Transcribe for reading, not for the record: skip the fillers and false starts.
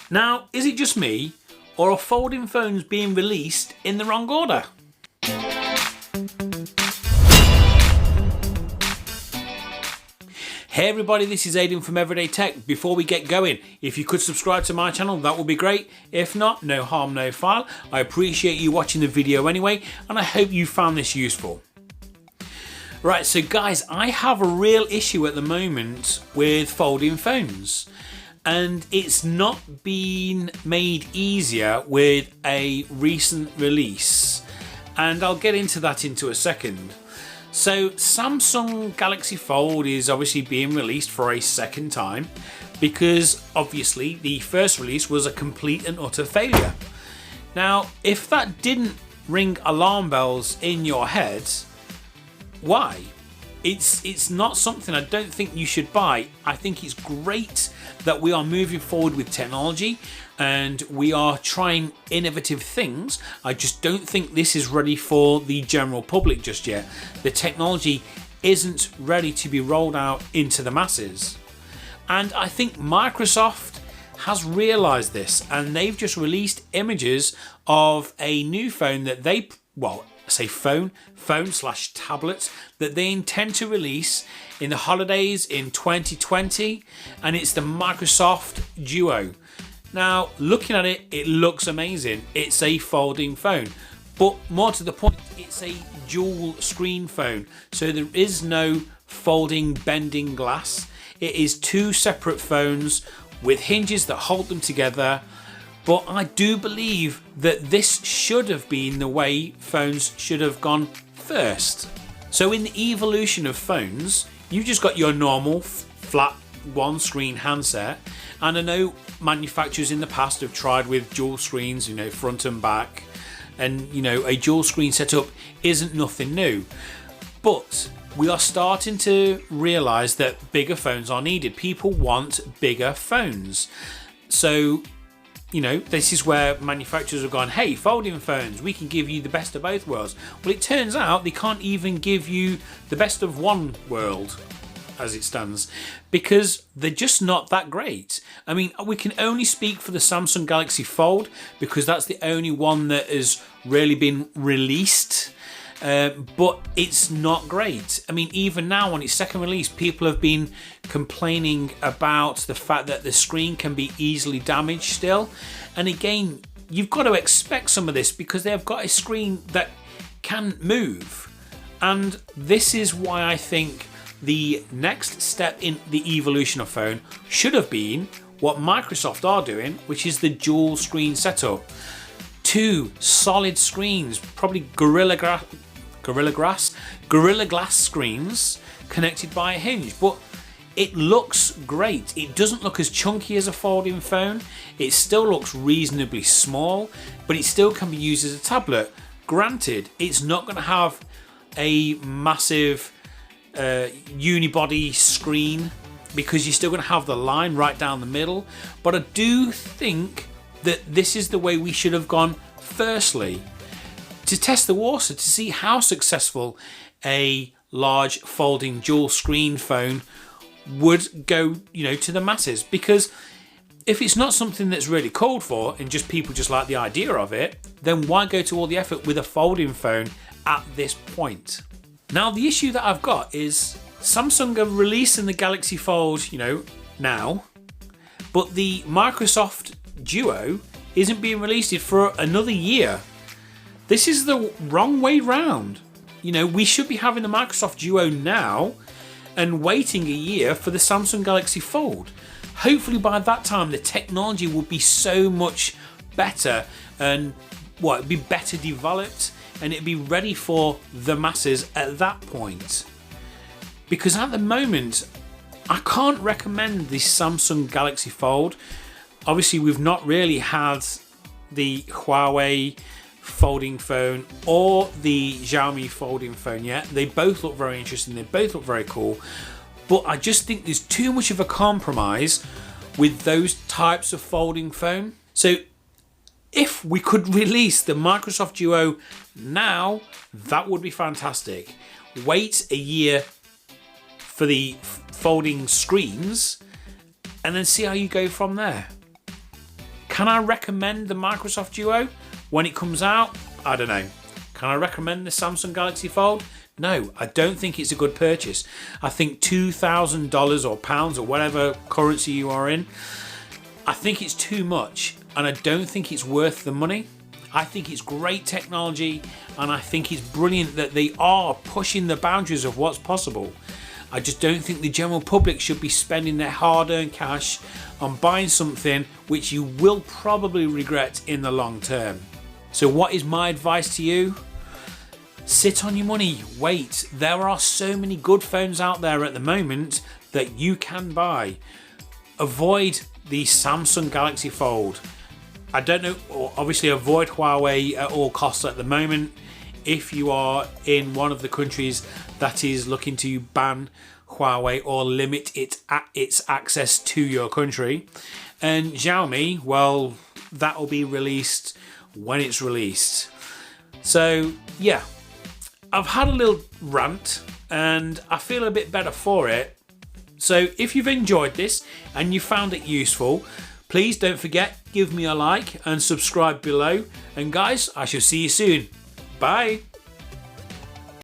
Now, is it just me, or are folding phones being released in the wrong order? Hey everybody, this is Aidan from Everyday Tech. Before we get going, if you could subscribe to my channel, that would be great. If not, no harm, no foul. I appreciate you watching the video anyway, and I hope you found this useful. Right, so guys, I have a real issue at the moment with folding phones. And it's not been made easier with a recent release. And I'll get into that into a second. So Samsung Galaxy Fold is obviously being released for a second time because obviously the first release was a complete and utter failure. Now, if that didn't ring alarm bells in your head, why? It's not something I don't think you should buy. I think it's great that we are moving forward with technology and we are trying innovative things. I just don't think this is ready for the general public just yet. The technology isn't ready to be rolled out into the masses. And I think Microsoft has realized this, and they've just released images of a new phone that they, well, say phone/tablet that they intend to release in the holidays in 2020, and it's the Microsoft Duo. Now, looking at it, it looks amazing. It's a folding phone, but more to the point, it's a dual screen phone. So there is no folding bending glass. It is two separate phones with hinges that hold them together. But I do believe that this should have been the way phones should have gone first. So in the evolution of phones, you've just got your normal flat one screen handset. And I know manufacturers in the past have tried with dual screens, front and back. And, a dual screen setup isn't nothing new. But we are starting to realize that bigger phones are needed. People want bigger phones. So, this is where manufacturers have gone, hey, folding phones, we can give you the best of both worlds. Well, it turns out they can't even give you the best of one world as it stands, because they're just not that great. I mean, we can only speak for the Samsung Galaxy Fold because that's the only one that has really been released. But it's not great. I mean, even now on its second release, people have been complaining about the fact that the screen can be easily damaged still. And again, you've got to expect some of this because they've got a screen that can move. And this is why I think the next step in the evolution of phone should have been what Microsoft are doing, which is the dual screen setup. Two solid screens, probably Gorilla Glass screens connected by a hinge, but it looks great. It doesn't look as chunky as a folding phone. It still looks reasonably small, but it still can be used as a tablet. Granted, it's not going to have a massive unibody screen because you're still going to have the line right down the middle, but I do think that this is the way we should have gone firstly, to test the water, to see how successful a large folding dual screen phone would go, to the masses. Because if it's not something that's really called for and just people just like the idea of it, then why go to all the effort with a folding phone at this point? Now, the issue that I've got is Samsung are releasing the Galaxy Fold, now, but the Microsoft Duo isn't being released for another year. This is the wrong way round. We should be having the Microsoft Duo now and waiting a year for the Samsung Galaxy Fold. Hopefully by that time the technology will be so much better and it'd be better developed and it'd be ready for the masses at that point. Because at the moment, I can't recommend the Samsung Galaxy Fold. Obviously, we've not really had the Huawei folding phone or the Xiaomi folding phone yet. They both look very interesting. They both look very cool. But I just think there's too much of a compromise with those types of folding phone. So if we could release the Microsoft Duo now, that would be fantastic. Wait a year for the folding screens and then see how you go from there. Can I recommend the Microsoft Duo when it comes out? I don't know. Can I recommend the Samsung Galaxy Fold? No, I don't think it's a good purchase. I think $2,000 or pounds or whatever currency you are in, I think it's too much, and I don't think it's worth the money. I think it's great technology, and I think it's brilliant that they are pushing the boundaries of what's possible. I just don't think the general public should be spending their hard-earned cash on buying something which you will probably regret in the long term. So what is my advice to you? Sit on your money, wait. There are so many good phones out there at the moment that you can buy. Avoid the Samsung Galaxy Fold. I don't know, obviously avoid Huawei at all costs at the moment if you are in one of the countries that is looking to ban Huawei or limit its access to your country. And Xiaomi, well, that will be released when it's released. So yeah, I've had a little rant and I feel a bit better for it. So if you've enjoyed this and you found it useful, please don't forget, give me a like and subscribe below. And guys, I shall see you soon. Bye.